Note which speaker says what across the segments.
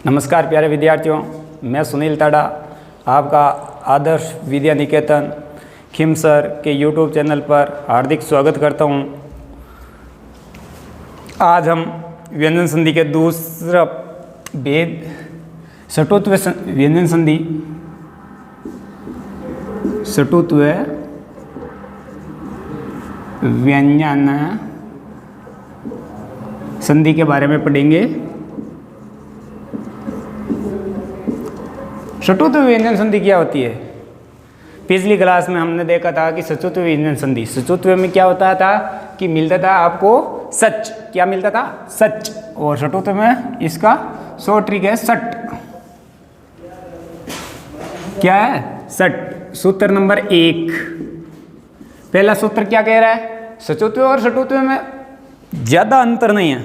Speaker 1: नमस्कार प्यारे विद्यार्थियों, मैं सुनील ताड़ा आपका आदर्श विद्या निकेतन खिमसर के YouTube चैनल पर हार्दिक स्वागत करता हूं। आज हम व्यंजन संधि के दूसरा भेद षटुत्व व्यंजन संधि षटुत्व व्यंजन संधि के बारे में पढ़ेंगे। षटुत्व व्यंजन संधि क्या होती है? पिछली क्लास में हमने देखा था कि षटुत्व व्यंजन संधि, षटुत्व में क्या होता था कि मिलता था आपको सच, क्या मिलता था? सच। और षटुत्व में इसका शॉर्ट ट्रिक है सट। क्या है? सट। सूत्र नंबर 1, पहला सूत्र क्या कह रहा है? षटुत्व और षटुत्व में ज्यादा अंतर नहीं है,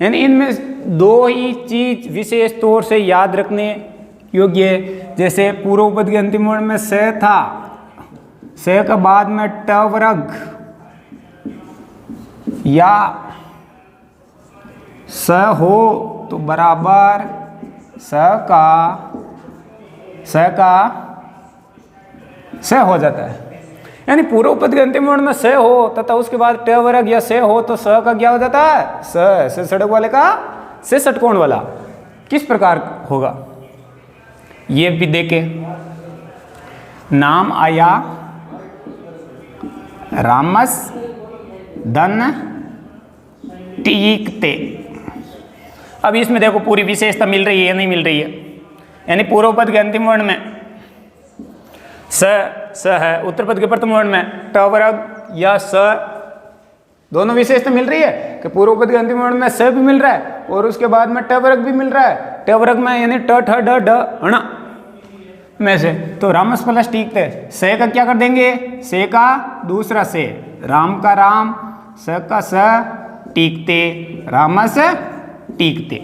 Speaker 1: यानी इनमें दो ही चीज विशेष तौर से याद रखने योग्य है। जैसे पूर्व पद के अंतिम वर्ण में से था, से के बाद में ट वर्ग या स हो तो बराबर स हो जाता है। यानी पूर्व पद के अंतिम वर्ण में से हो तथा उसके बाद ट वर्ग या से हो तो स का क्या हो जाता है? से सड़क वाले का से षटकोण वाला। किस प्रकार होगा ये भी देखे। नाम आया रामस धन टीकते। अब इसमें देखो पूरी विशेषता मिल रही है या नहीं मिल रही है। यानी पूर्व पद के अंतिम वर्ण में स है, उत्तर पद के प्रथम वर्ण में ट वर्ग या स, दोनों विशेषता मिल रही है कि पूर्व पद के अंतिम वर्ण में स भी मिल रहा है और उसके बाद में ट वर्ग भी मिल रहा है। ट वर्ग में यानी ट ठ ड ढ ण में से तो रामस प्लस टीकते, से का क्या कर देंगे? से का दूसरा से, राम का राम, स का स, टीकते, रामस टीकते।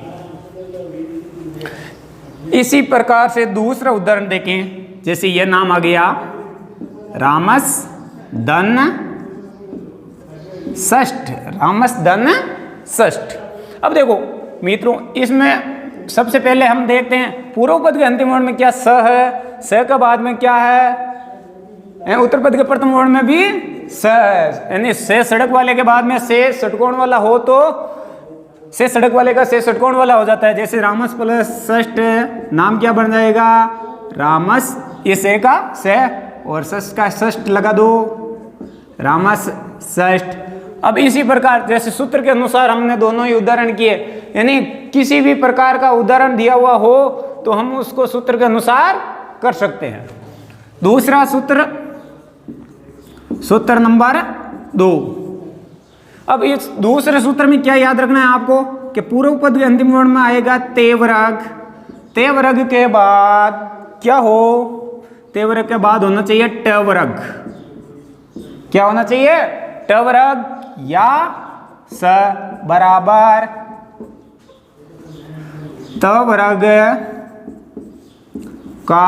Speaker 1: इसी प्रकार से दूसरा उदाहरण देखें। जैसे यह नाम आ गया रामस धन षष्ठ, रामस धन षष्ठ। अब देखो मित्रों, इसमें सबसे पहले हम देखते हैं पूर्व पद के अंतिम वर्ण में क्या स है, स के बाद में क्या है? उत्तर पद के प्रथम वर्ण में भी स है। यानी से सड़क वाले के बाद में से षटकोण वाला हो तो से सड़क वाले का से षटकोण वाला हो जाता है। जैसे रामस प्लस षष्ठ, नाम क्या बन जाएगा? रामस, ये से का से और षष्ठ का षष्ठ लगा दो, रामस षष्ठ। अब इसी प्रकार जैसे सूत्र के अनुसार हमने दोनों ही उदाहरण किए, यानी किसी भी प्रकार का उदाहरण दिया हुआ हो तो हम उसको सूत्र के अनुसार कर सकते हैं। दूसरा सूत्र, सूत्र नंबर 2। अब इस दूसरे सूत्र में क्या याद रखना है आपको कि पूर्व पद के अंतिम वर्ण में आएगा ते वर्ग, ते वर्ग के बाद क्या हो? ते वर्ग के बाद होना चाहिए ट वर्ग। क्या होना चाहिए? ट वर्ग या स बराबर त वर्ग का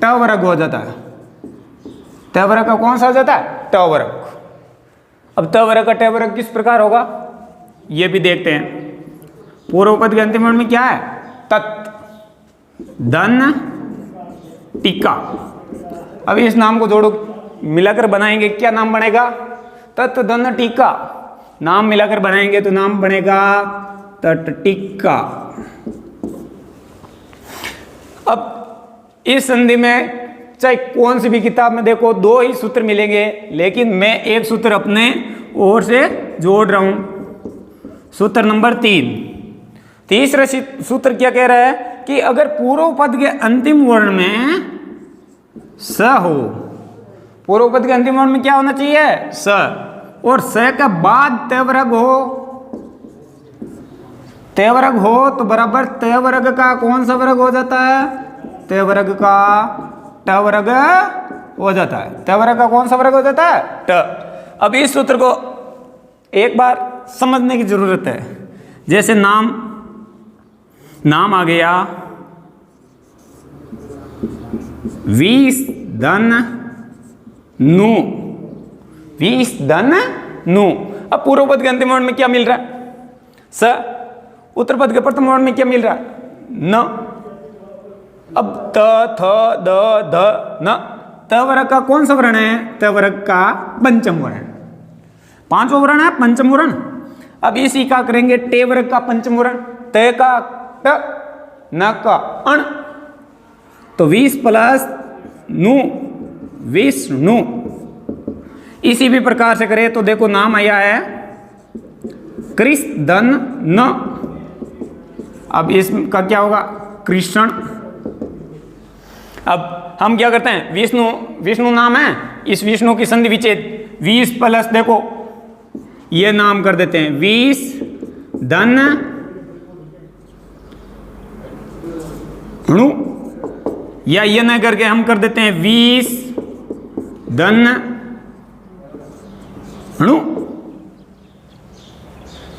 Speaker 1: ट वर्ग हो जाता है। त वर्ग का कौन सा हो जाता है? ट वर्ग। अब त वर्ग का ट वर्ग किस प्रकार होगा ये भी देखते हैं। पूर्व पद के अंतिम वर्ण में क्या है? तत् धन टीका। अब इस नाम को जोड़ो, मिलाकर बनाएंगे, क्या नाम बनेगा? तत् धन टीका। नाम मिलाकर बनाएंगे तो नाम बनेगा तट टीका। अब इस संधि में चाहे कौन सी भी किताब में देखो दो ही सूत्र मिलेंगे, लेकिन मैं एक सूत्र अपने ओर से जोड़ रहा हूं। सूत्र नंबर 3। तीसरा सूत्र क्या कह रहा है कि अगर पूर्व पद के अंतिम वर्ण में स हो, पूर्व पद के अंतिम वर्ण में क्या होना चाहिए? स, और स के बाद ते वर्ग हो, ते वर्ग हो तो बराबर ते वर्ग का कौन सा वर्ग हो जाता है? ते वर्ग का ट वर्ग हो जाता है। ते वर्ग का कौन सा वर्ग हो जाता है? ट। अब इस सूत्र को एक बार समझने की जरूरत है। जैसे नाम आ गया 20 धन नु, 20 धन नु। अब पूर्व पद के अंतिम वर्ण में क्या मिल रहा है? स, उत्तर पद के प्रथम वर्ण में क्या मिल रहा है? न। अब त, थ, द, ध, न। त वर्ग का कौन सा वर्ण है? त वर्ग का पंचम वर्ण। पांचवा वर्ण है पंचम वर्ण। अब इसी का करेंगे टे वर्ग का पंचम वर्ण। त का ट, न का अण, तो 20 प्लस नु, विष्णु। इसी भी प्रकार से करें तो देखो नाम आया है कृष्ण न। अब इसका क्या होगा? कृष्ण। अब हम क्या करते हैं? विष्णु, विष्णु नाम है, इस विष्णु की संधि विच्छेद 20 प्लस देखो ये नाम कर देते हैं 20 धन णु, या ये न करके हम कर देते हैं 20 धन णु।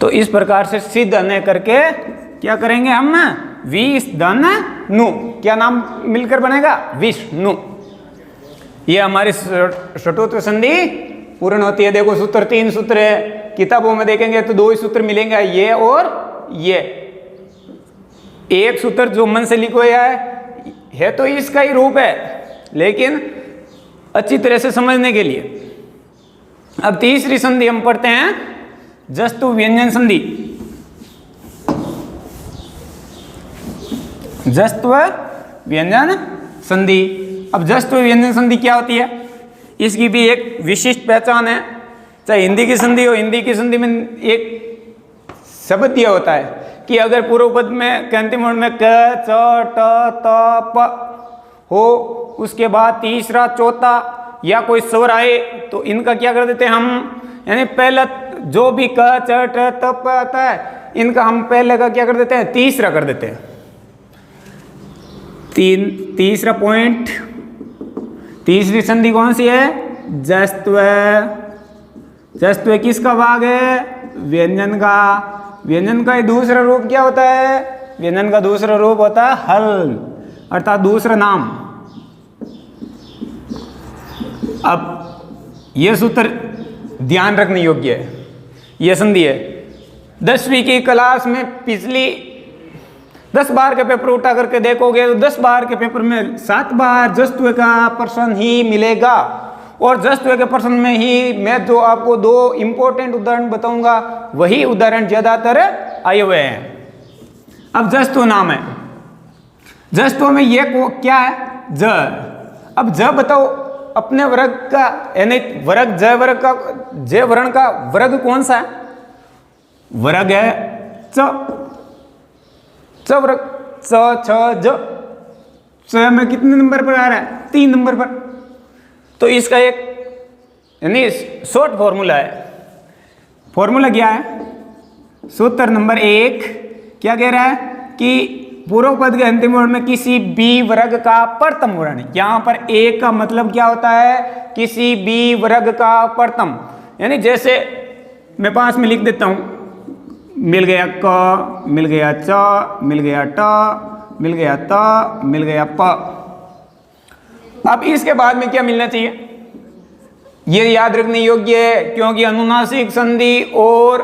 Speaker 1: तो इस प्रकार से सिद्ध न करके क्या करेंगे हम? 20 धन नु, क्या नाम मिलकर बनेगा? विष्णु। ये हमारी षटोत्तर संधि पूर्ण होती है। देखो सूत्र 3 सूत्र है, किताबों में देखेंगे तो 2 ही सूत्र मिलेंगे, ये और ये। एक सूत्र जो मन से लिखो है तो इसका ही रूप है, लेकिन अच्छी तरह से समझने के लिए। अब तीसरी संधि हम पढ़ते हैं जस्तु व्यंजन संधि। जस्त्व व्यंजन संधि। अब जस्त्व व्यंजन संधि क्या होती है? इसकी भी एक विशिष्ट पहचान है। चाहे हिंदी की संधि हो, हिंदी की संधि में एक शब्द दिया होता है कि अगर पूर्व पद में के अंतिम वर्ण में क, च, ट, त, प हो, उसके बाद तीसरा चौथा या कोई स्वर आए तो इनका क्या कर देते हैं हम? यानी पहला जो भी क, च, ट, त, प आता है, इनका हम पहले का क्या कर देते हैं? तीसरा कर देते हैं। तीसरा पॉइंट, तीसरी संधि कौन सी है? जस्त्व। जस्त्व किसका भाग है? व्यंजन का। व्यंजन का दूसरा रूप क्या होता है? व्यंजन का दूसरा रूप होता है हल, अर्थात दूसरा नाम। अब यह सूत्र ध्यान रखने योग्य है। यह संधि है 10वीं की क्लास में पिछली 10 बार के पेपर उठा करके देखोगे तो 10 बार के पेपर में 7 बार जस्त्व का प्रश्न ही मिलेगा। और जस्त्व के प्रश्न में ही मैं जो आपको 2 इंपॉर्टेंट उदाहरण बताऊंगा, वही उदाहरण ज्यादातर आए हुए हैं। अब जस्त्व नाम है, जस्त्व में ये क्या है? ज। अब ज बताओ अपने वर्ग का, यानी वर्ग ज वर्ग का, ज वर्ण का वर्ग कौन सा है? वर्ग है च। च वर्ग, च, छ, ज। च में कितने नंबर पर आ रहा है? 3 नंबर पर। तो इसका एक यानी शॉर्ट फॉर्मूला है। फॉर्मूला क्या है? सूत्र नंबर 1 क्या कह रहा है कि पूर्व पद के अंतिम वर्ण में किसी भी वर्ग का प्रथम वर्ण। यहां पर एक का मतलब क्या होता है? किसी भी वर्ग का प्रथम। यानी जैसे मैं पास में लिख देता हूं, मिल गया क, मिल गया च, मिल गया ट, मिल गया त, मिल गया प। अब इसके बाद में क्या मिलना चाहिए? ये याद रखने योग्य है, क्योंकि अनुनासिक संधि और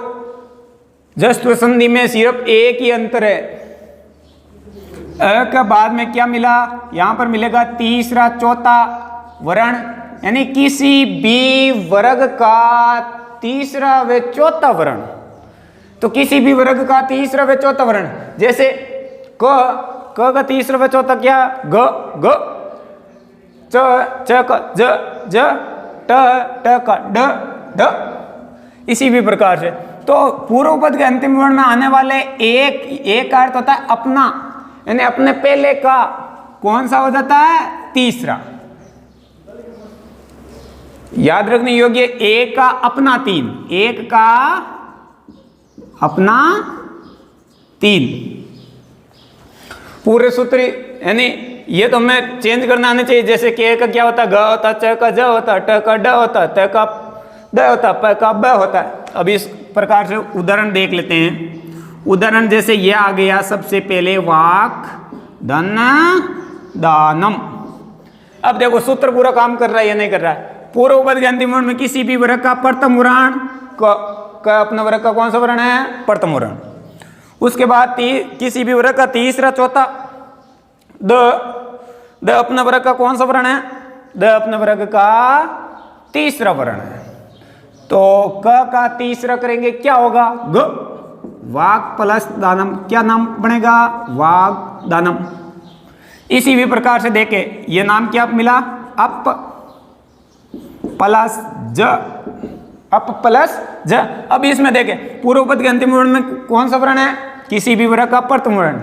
Speaker 1: जस्त्व संधि में सिर्फ एक ही अंतर है। अ के बाद में क्या मिला? यहां पर मिलेगा तीसरा चौथा वर्ण, यानी किसी भी वर्ग का तीसरा व चौथा वर्ण। तो किसी भी वर्ग का तीसरा व चौथा वर्ण, जैसे क का तीसरा व चौथा क्या? ग, ग। च, च का ज, ज। ट, ट का ड, ड। इसी भी प्रकार से तो पूर्व पद के अंतिम वर्ण में आने वाले एक का अर्थ होता है अपना, यानी अपने पहले का कौन सा हो जाता है? तीसरा। याद रखने योग्य, एक का अपना 3, एक का अपना 3। पूरे सूत्र यानी ये तो हमें चेंज करना आने चाहिए। जैसे के का क्या होता है? ग होता है, च का ज होता है, ट का ड होता है, त का द होता है, प का ब होता है। अब इस प्रकार से उदाहरण देख लेते हैं। उदाहरण जैसे ये आ गया सबसे पहले वाक धन दानम। अब देखो सूत्र पूरा काम कर रहा है या नहीं कर रहा है? पूर्व पद के अंतिम वर्ण में किसी भी वर्ग का प्रथम वर्ण क अपना वर्ग का कौन सा वर्ण है? प्रथम वर्ण। उसके बाद किसी भी वर्ग का तीसरा चौथा। द अपने वर्ग का कौन सा वर्ण है? द अपने वर्ग का तीसरा वर्ण है। तो क का तीसरा करेंगे क्या होगा? ग। वाग प्लस दानम, क्या नाम बनेगा? वाग दानम। इसी भी प्रकार से देखे ये नाम क्या मिला? अप प्लस ज, अप प्लस ज। अब इसमें देखे पूर्व पद के अंतिम वर्ण में कौन सा वर्ण है? किसी भी वर्ग का प्रथम वर्ण,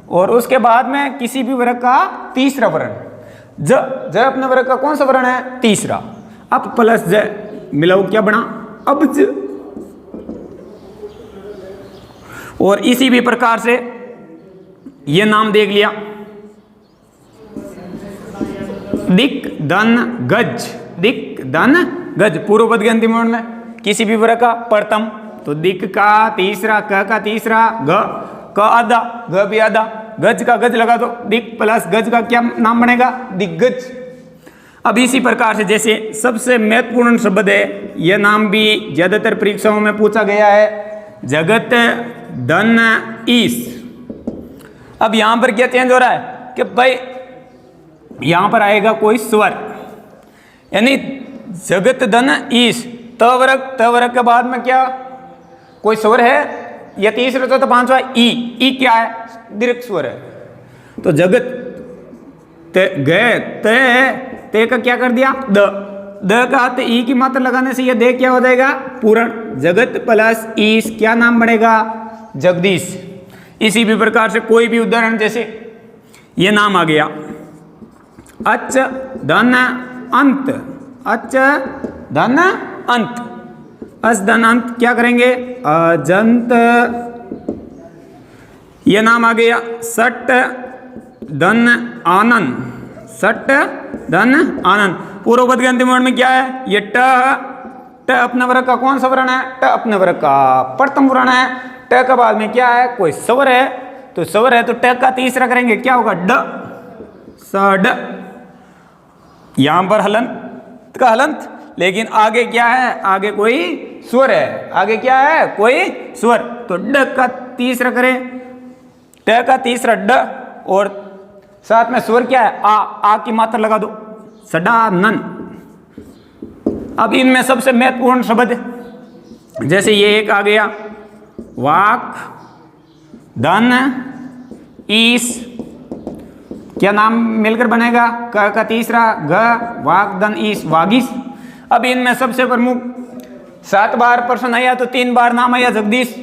Speaker 1: और उसके बाद में किसी भी वर्ग का तीसरा वर्ण। ज अपने वर्ग का कौन सा वर्ण है? तीसरा। अप प्लस ज मिलाओ क्या बना? अबज। और इसी भी प्रकार से ये नाम देख लिया, दिक धन गज। दिक धन गज पूर्व पद के अंतिम वर्ण में किसी भी वर्ग का प्रथम, तो दिक का तीसरा, क का तीसरा, ग का आधा, ग भी आधा, गज का गज लगा दो, दिक प्लस गज का क्या नाम बनेगा? दिग्गज। अब इसी प्रकार से जैसे सबसे महत्वपूर्ण शब्द है, यह नाम भी ज्यादातर परीक्षाओं में पूछा गया है, जगत धन ईश। अब यहां पर क्या चेंज हो रहा है कि भाई यहां पर आएगा कोई स्वर, यानी जगत धन ईश, त वर्ग के बाद में क्या कोई स्वर है? या तीसरा चौथा पांचवा ई क्या है? दीर्घ स्वर है। तो जगत गए ते का क्या कर दिया? द का हाथ ई की मात्रा लगाने से यह दे क्या हो जाएगा? पूर्ण। जगत प्लस ईश क्या नाम बनेगा? जगदीश। इसी भी प्रकार से कोई भी उदाहरण जैसे ये नाम आ गया, अच धन अंत। अच धन अंत, अच धन अंत क्या करेंगे? अजंत। ये नाम आ गया सट धन आनंद। सट धन आनंद पूर्व पद के अंतिम वर्ण में क्या है? ये ट अपने वर्ग का कौन सा वर्ण है? ट अपने वर्ग का प्रथम वर्ण है। ट के बाद में क्या है? कोई स्वर है, तो स्वर है तो ट का तीसरा करेंगे क्या होगा? ड। सड। यहां पर हलंत का हलंत, लेकिन आगे क्या है? आगे कोई स्वर है। आगे क्या है? कोई स्वर, तो ड का तीसरा करें, ट का तीसरा ड, और साथ में स्वर क्या है? आ की मात्रा लगा दो, सडानन। अब इनमें सबसे महत्वपूर्ण शब्द जैसे ये एक आ गया, वाक धन ईश, क्या नाम मिलकर बनेगा? क का तीसरा ग, वाक धन ईश, वागीश। अब इनमें सबसे प्रमुख 7 बार प्रश्न आया तो 3 बार नाम आया जगदीश,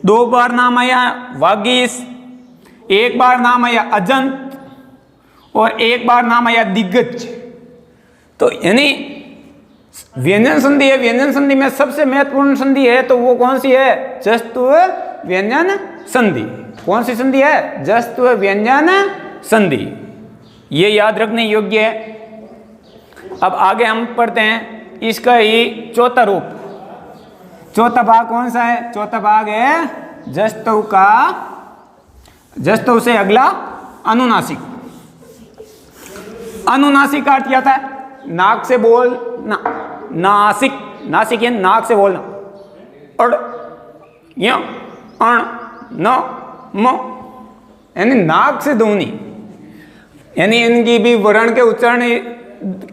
Speaker 1: 2 बार नाम आया वागीश, 1 बार नाम आया अजंत, और 1 बार नाम आया दिग्गज। तो यानी व्यंजन संधि है, व्यंजन संधि में सबसे महत्वपूर्ण संधि है तो वो कौन सी है? जस्तु व्यंजन संधि। कौन सी संधि है? जस्तु व्यंजन संधि। ये याद रखने योग्य है। अब आगे हम पढ़ते हैं इसका ही चौथा रूप। चौथा भाग कौन सा है? चौथा भाग है जस्तु का, जस्तु से अगला अनुनासिक। अनुनासिक का अर्थ क्या था? नाक से बोलना, नासिक, नासिक यानी नाक से बोलना। अड़, य, अण, न, म, यानी नाक से ध्वनि, यानी इनकी भी वर्ण के उच्चारण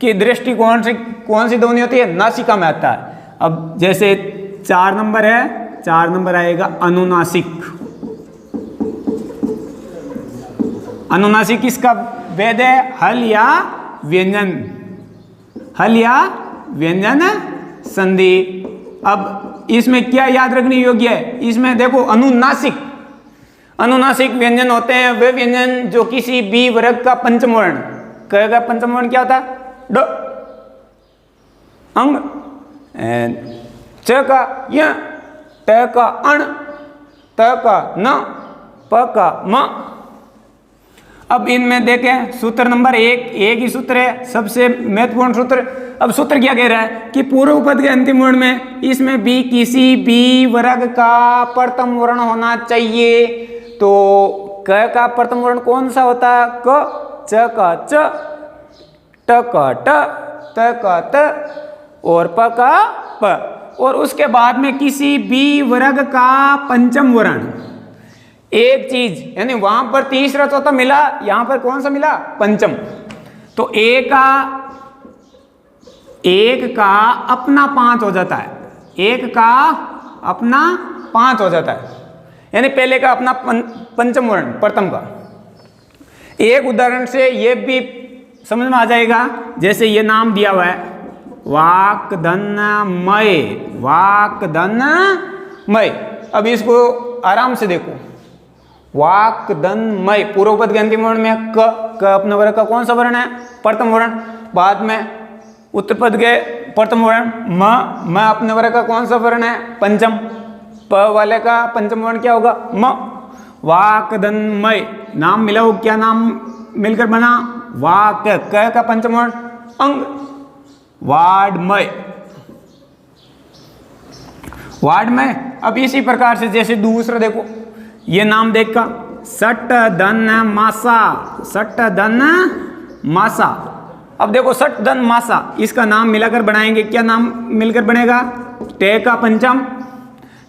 Speaker 1: की दृष्टि कौन सी ध्वनि होती है? नासिका में आता है। अब जैसे 4 नंबर है, 4 नंबर आएगा अनुनासिक। अनुनासिक किसका भेद है? हल या व्यंजन, हल या व्यंजन संधि। अब इसमें क्या याद रखने योग्य है? इसमें देखो अनुनासिक, अनुनासिक व्यंजन होते हैं वे व्यंजन जो किसी भी वर्ग का पंचम वर्ण, क का पंचम वर्ण क्या होता है? ड, अंग, च का य, ट का अण, त का न, प का म। अब इनमें देखें सूत्र नंबर 1, एक ही सूत्र है, सबसे महत्वपूर्ण सूत्र। अब सूत्र क्या कह रहा है कि पूर्व पद के अंतिम वर्ण में इसमें भी किसी भी वर्ग का प्रथम वर्ण होना चाहिए। तो क का प्रथम वर्ण कौन सा होता है? क, च का च, ट का ट, त का त, और प का प। और उसके बाद में किसी भी वर्ग का पंचम वर्ण, एक चीज, यानी वहां पर तीसरा चौथा मिला, यहां पर कौन सा मिला? पंचम। तो एक का अपना 5 हो जाता है, एक का अपना 5 हो जाता है, यानी पहले का अपना पंचम वर्ण, प्रथम का। एक उदाहरण से ये भी समझ में आ जाएगा, जैसे ये नाम दिया हुआ है वाक्दनमय, वाक्दनमय। अब इसको आराम से देखो, वाक्दनमय, पूर्वपद के अंतिम वर्ण में क अपने वर्ग का कौन सा वर्ण है? प्रथम वर्ण। बाद में उत्तरपद के प्रथम वर्ण म अपने वर्ग का कौन सा वर्ण है? पंचम। प वाले का पंचम वर्ण क्या होगा? म। वाक्दनमय नाम मिला हो, क्या नाम मिलकर बना? वाक, क का पंचम वर्ण अंग, वाड्मय, वाड्मय। अब इसी प्रकार से जैसे दूसरा देखो, ये नाम देखा सट धन मासा, सट धन मासा। अब देखो सट धन मासा, इसका नाम मिलाकर बनाएंगे, क्या नाम मिलकर बनेगा? टे का पंचम,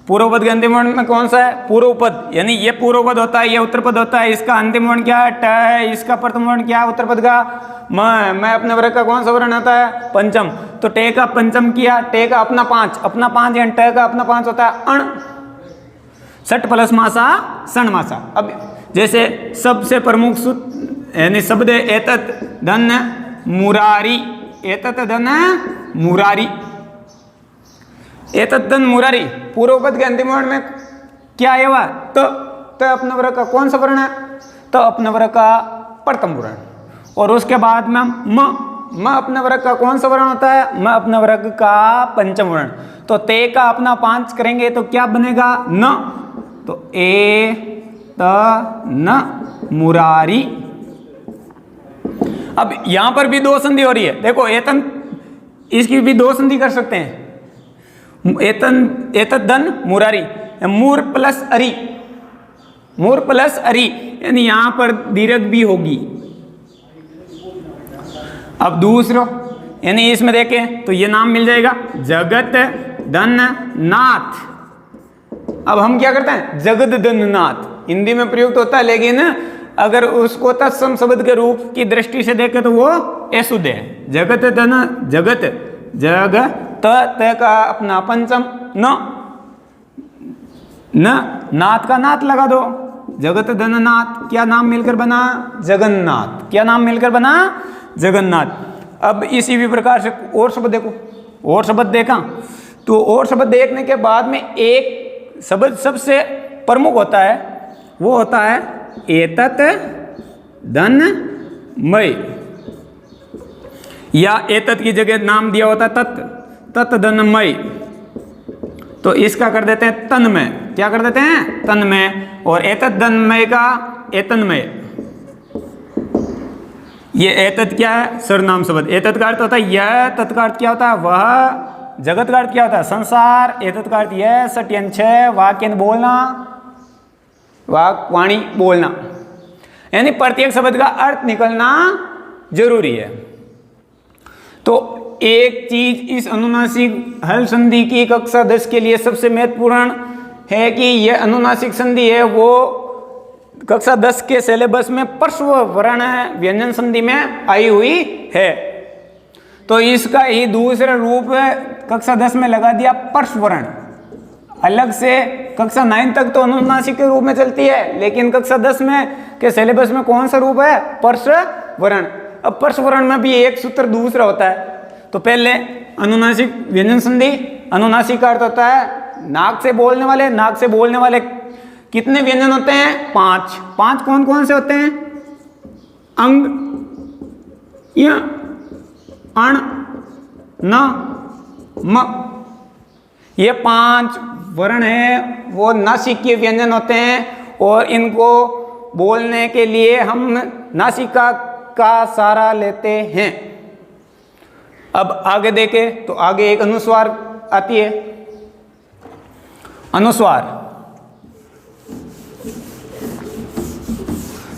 Speaker 1: पूर्वपद के अंतिम वर्ण में कौन सा है? पूर्वपद, यानी ये पूर्वपद होता है, ये उत्तरपद होता है, इसका अंतिम वर्ण क्या है? ट है, इसका प्रथम वर्ण क्या है उत्तरपद का? मैं अपने वर्ग का कौन सा वर्ण आता है? पंचम। तो टे का पंचम किया, टे का अपना 5, अपना 5 यानी ट का अपना 5 होता है अण। सट प्लस मासा सण मासा। अब जैसे सबसे प्रमुख सूत्र यानी शब्द एतत् धन मुरारी, एतत् धन मुरारी, एतत् धन मुरारी। पूर्वपद के अंतिम वर्ण में क्या है? वह त अपने वर्ग का कौन सा वर्ण है? त अपने वर्ग का प्रथम वर्ण। और उसके बाद में म अपने वर्ग का कौन सा वर्ण होता है? म अपने वर्ग का पंचम वर्ण। तो ते का अपना 5 करेंगे तो क्या बनेगा? न। तो ए त न मुरारी। अब यहां पर भी दो संधि हो रही है, देखो एतन, इसकी भी दो संधि कर सकते हैं। एतन, एतत् धन मुरारी, मूर प्लस अरी, मूर प्लस अरी, यानी यहां पर दीर्घ भी होगी। अब दूसरा, यानी इसमें देखें तो ये नाम मिल जाएगा जगत धन नाथ। अब हम क्या करते हैं? जगत धन नाथ हिंदी में प्रयुक्त होता है, लेकिन अगर उसको तत्सम शब्द के रूप की दृष्टि से देखें तो वो अशुद्ध है। जगत धन, जगत, जग त का अपना पंचम न नाथ का नाथ लगा दो, जगत धन नाथ। क्या नाम मिलकर बना? जगन्नाथ। क्या नाम मिलकर बना? जगन्नाथ। अब इसी भी प्रकार से और शब्द देखो, और शब्द देखा तो और शब्द देखने के बाद में एक शब्द सबसे प्रमुख होता है, वो होता है एतत् धन मय, या एतत् की जगह नाम दिया होता है तत्, तत् धनमय। तो इसका कर देते हैं तन्मय। क्या कर देते हैं? तन्मय। और एतत् धनमय का एतन्मय। ये एतत् क्या है? सर्वनाम शब्द। एतत् का अर्थ होता है यह, तत् का अर्थ क्या होता है? वह, जगत का अर्थ क्या होता है? संसार, एतत् का अर्थ यह, सट्यन छह, वाक्य बोलना, वाक वाणी बोलना, यानी प्रत्येक शब्द का अर्थ निकलना जरूरी है। तो एक चीज इस अनुनासिक हल संधि की कक्षा 10 के लिए सबसे महत्वपूर्ण है कि यह अनुनासिक संधि है वो कक्षा 10 के सिलेबस में पर्श्व वर्ण व्यंजन संधि में आई हुई है। तो इसका ही दूसरा रूप कक्षा 10 में लगा दिया पर्श्व वर्ण। अलग से कक्षा 9 तक तो अनुनासिक के रूप में चलती है, लेकिन कक्षा 10 में के सिलेबस में कौन सा रूप है? पर्श्व वर्ण। अब पर्श्व वर्ण में भी एक सूत्र दूसरा होता है। तो पहले अनुनासिक व्यंजन संधि, अनुनासिक का अर्थ होता है नाक से बोलने वाले। नाक से बोलने वाले कितने व्यंजन होते हैं? 5। 5 कौन कौन से होते हैं? अंग, य, अण, न, म। ये 5 वर्ण हैं, वो नासिकीय व्यंजन होते हैं और इनको बोलने के लिए हम नासिका का सहारा लेते हैं। अब आगे देखें तो आगे एक अनुस्वार आती है। अनुस्वार,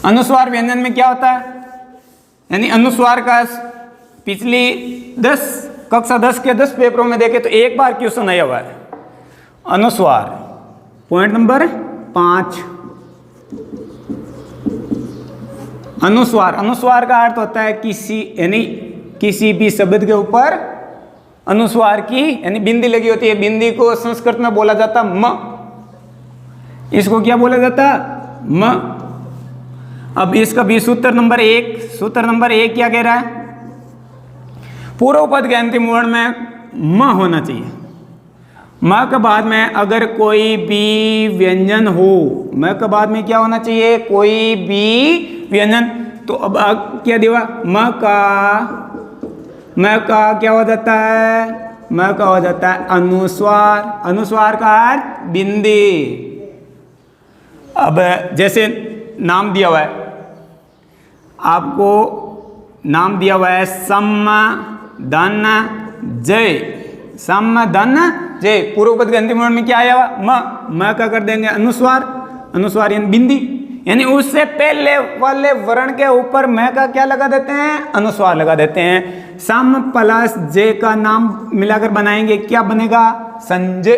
Speaker 1: अनुस्वार व्यंजन में क्या होता है? यानी अनुस्वार का पिछली 10 कक्षा 10 के 10 पेपरों में देखें तो एक बार क्वेश्चन आया हुआ है। अनुस्वार पॉइंट नंबर 5, अनुस्वार, अनुस्वार का अर्थ होता है किसी यानी किसी भी शब्द के ऊपर अनुस्वार की यानी बिंदी लगी होती है। बिंदी को संस्कृत में बोला जाता म, इसको क्या बोला जाता म। अब इसका भी सूत्र नंबर 1, सूत्र नंबर 1 क्या कह रहा है? पूर्व पद के अंतिम वर्ण में म होना चाहिए। म के बाद में अगर कोई भी व्यंजन हो, म के बाद में क्या होना चाहिए? कोई भी व्यंजन। तो अब क्या दिया? म का क्या हो जाता है? म का हो जाता है अनुस्वार। अनुस्वार का अर्थ बिंदी। अब जैसे नाम दिया हुआ है, आपको नाम दिया हुआ है सम धन जय, सम धन जय। पूर्व पद के अंतिम वर्ण में क्या आया हुआ? म का कर देंगे अनुस्वार। अनुस्वार यानी बिंदी, यानी उससे पहले वाले वर्ण के ऊपर म का क्या लगा देते हैं? अनुस्वार लगा देते हैं। सम प्लस जे का नाम मिलाकर बनाएंगे, क्या बनेगा? संजय।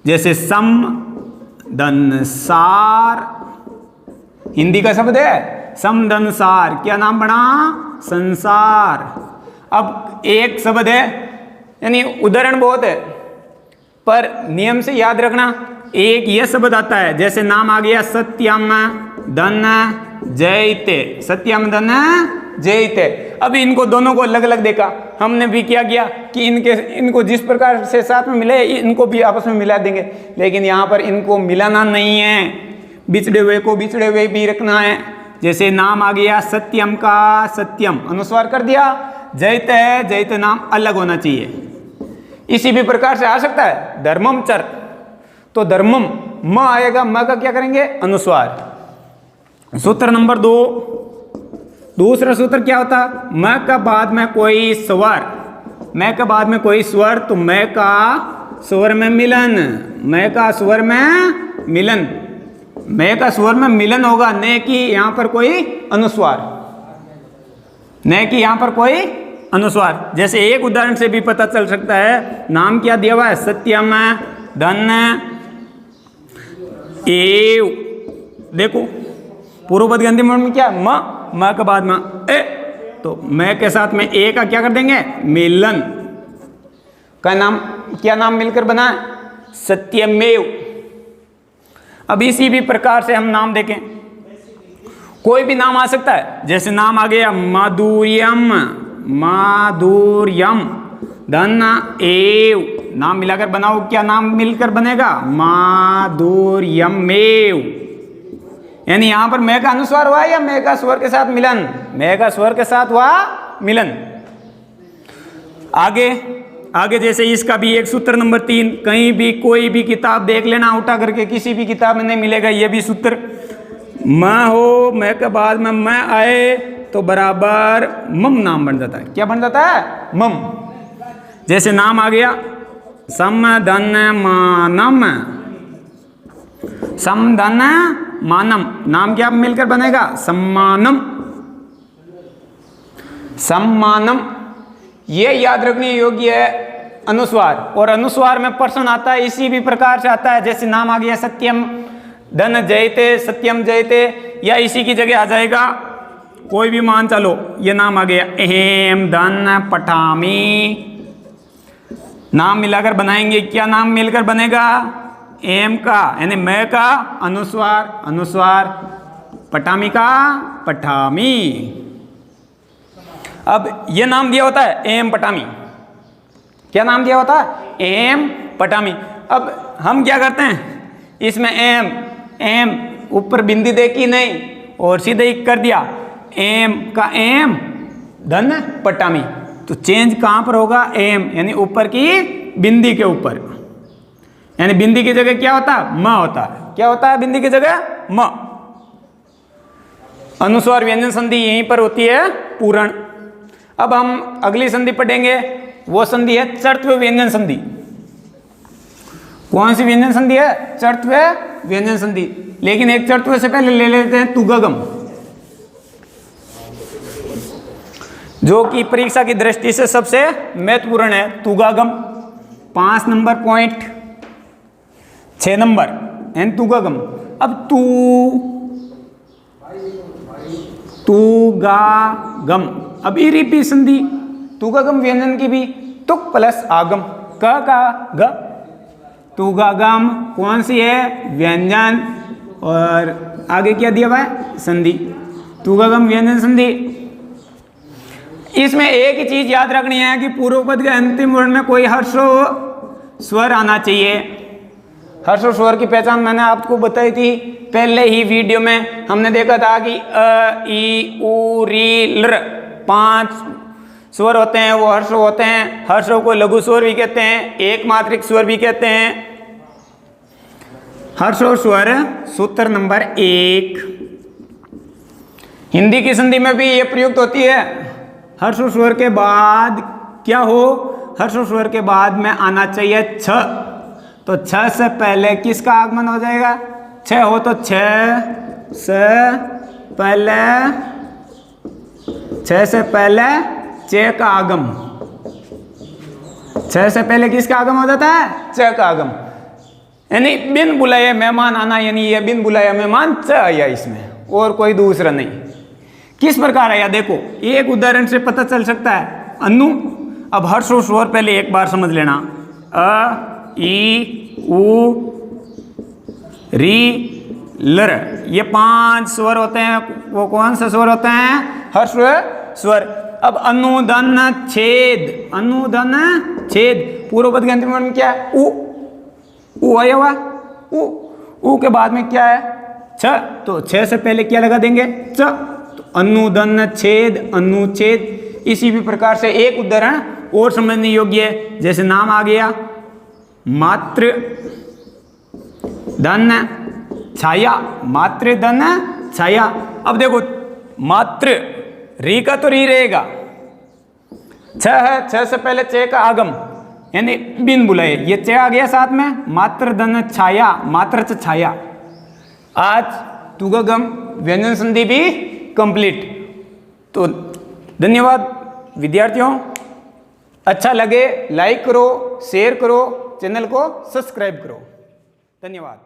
Speaker 1: जैसे सम धन सार, हिंदी का शब्द है सम धन सार, क्या नाम बना? संसार। अब एक शब्द है यानी उदाहरण बहुत है, पर नियम से याद रखना। एक यह शब्द आता है, जैसे नाम आ गया सत्यम धन जयते, सत्यम धन जयते। अभी इनको दोनों को अलग अलग देखा, हमने भी क्या किया कि इनको जिस प्रकार से साथ में मिले इनको भी आपस में मिला देंगे, लेकिन यहाँ पर इनको मिलाना नहीं है, बिछड़े हुए को बिछड़े हुए भी रखना है। जैसे नाम आ गया सत्यम का सत्यम अनुस्वार कर दिया, जयते है जयते नाम अलग होना चाहिए। इसी भी प्रकार से आ सकता है धर्मम चर, तो धर्मम म आएगा, म का क्या करेंगे? अनुस्वार। सूत्र नंबर 2, दूसरा सूत्र क्या होता? म का बाद में कोई स्वर, म का बाद में कोई स्वर, तो म का स्वर में मिलन, म का स्वर में मिलन, म का स्वर में मिलन होगा, न कि यहां पर कोई अनुस्वार, न कि यहां पर कोई अनुस्वार। जैसे एक उदाहरण से भी पता चल सकता है, नाम क्या दिया हुआ है? सत्यम धन एव। देखो पूर्व पद के अंतिम वर्ण में क्या? म के बाद में ए, तो मैं के साथ में ए का क्या कर देंगे? मिलन। का नाम क्या नाम मिलकर बना है? सत्यमेव। अब इसी भी प्रकार से हम नाम देखें, कोई भी नाम आ सकता है। जैसे नाम आ गया माधुर्यम, माधुर्यम धन एव, नाम मिलाकर बनाओ, क्या नाम मिलकर बनेगा? माधुर्यमेव। यानी यहां पर मैं का अनुस्वार हुआ या मैं का स्वर के साथ मिलन? मैं का स्वर के साथ हुआ मिलन। आगे जैसे इसका भी एक सूत्र नंबर 3, कहीं भी कोई भी किताब देख लेना उठा करके, किसी भी किताब में नहीं मिलेगा ये भी सूत्र। म हो, मैं के बाद में मैं आए तो बराबर मम नाम बन जाता है। क्या बन जाता है? मम। जैसे नाम आ गया सम धन मानम, सम धन मानम, नाम क्या मिलकर बनेगा? सम्मानम, सम्मानम। ये याद रखने योग्य है अनुस्वार, और अनुस्वार में पर्सन आता है इसी भी प्रकार से आता है। जैसे नाम आ गया सत्यम धन जयते, सत्यम जयते, या इसी की जगह आ जाएगा कोई भी मान चलो, ये नाम आ गया एम धन पठामी, नाम मिलाकर बनाएंगे, क्या नाम मिलकर बनेगा? एम का यानी मैं का अनुस्वार, अनुस्वार, पठामी का पठामी। अब ये नाम दिया होता है एम पठामी, क्या नाम दिया होता है? एम पठामी। अब हम क्या करते हैं इसमें एम ऊपर बिंदी देखी नहीं और सीधे ही कर दिया एम का एम धन पठामी, तो चेंज कहां पर होगा? एम यानी ऊपर की बिंदी के ऊपर, यानी बिंदी की जगह क्या होता है? म होता है। क्या होता है बिंदी की जगह? म। अनुस्वार व्यंजन संधि यहीं पर होती है पूर्ण। अब हम अगली संधि पढ़ेंगे, वो संधि है चर्त्व व्यंजन संधि। कौन सी व्यंजन संधि है? चर्त्व व्यंजन संधि। लेकिन एक चर्त्व से पहले ले लेते हैं तुगागम, जो कि परीक्षा की दृष्टि से सबसे महत्वपूर्ण है। तुगागम 5 नंबर पॉइंट 6 नंबर एन तुगागम। अब तू गा गम, अब इरिपी संधि तू गा गम व्यंजन की भी तुक प्लस आगम क का ग, तू गा गम कौन सी है व्यंजन और आगे क्या दिया हुआ है संधि, तू गा गम व्यंजन संधि। इसमें एक ही चीज याद रखनी है कि पूर्व पद के अंतिम वर्ण में कोई हर्षो स्वर आना चाहिए। हर्षो स्वर की पहचान मैंने आपको बताई थी पहले ही वीडियो में, हमने देखा था कि अ ई उ री लृ 5 स्वर होते हैं, वो हर्षो होते हैं। हर्षो को लघु स्वर भी कहते हैं, एक मात्रिक स्वर भी कहते हैं। हर्षो स्वर सूत्र नंबर 1 हिंदी की संधि में भी ये प्रयुक्त होती है। हर्षो स्वर के बाद क्या हो, हर्षो स्वर के बाद में आना चाहिए छ, तो छ से पहले किसका आगमन हो जाएगा, छ हो तो छ से पहले च का आगम, छ से पहले किसका आगम हो जाता है, च का आगम, यानी बिन बुलाए मेहमान आना, यानी ये बिन बुलाया मेहमान च आया इसमें और कोई दूसरा नहीं। किस प्रकार आया देखो, एक उदाहरण से पता चल सकता है। अनु, अब हर्षो स्वर पहले एक बार समझ लेना, अ ई उ री लर, ये 5 स्वर होते हैं, वो कौन से स्वर होते हैं, हर्ष स्वर। अब अनुदन छेद, अनुदन छेद पूर्व पद के अंतिम वर्ण में क्या है, उ आया हुआ, उ के बाद में क्या है छ, तो छ से पहले क्या लगा देंगे च, तो अनुदन छेद अनुच्छेद। इसी भी प्रकार से एक उदाहरण और समझने योग्य है, जैसे नाम आ गया मातृ धन छाया, मातृ धन छाया। अब देखो मातृ री का तो री रहेगा, छ है, छ से पहले चे का आगम यानी बिन बुलाए, ये चे आ गया साथ में, मातृ धन छाया, मातृ च छाया। आज तुगम व्यंजन संधि भी कंप्लीट। तो धन्यवाद विद्यार्थियों, अच्छा लगे लाइक करो, शेयर करो, चैनल को सब्सक्राइब करो। धन्यवाद।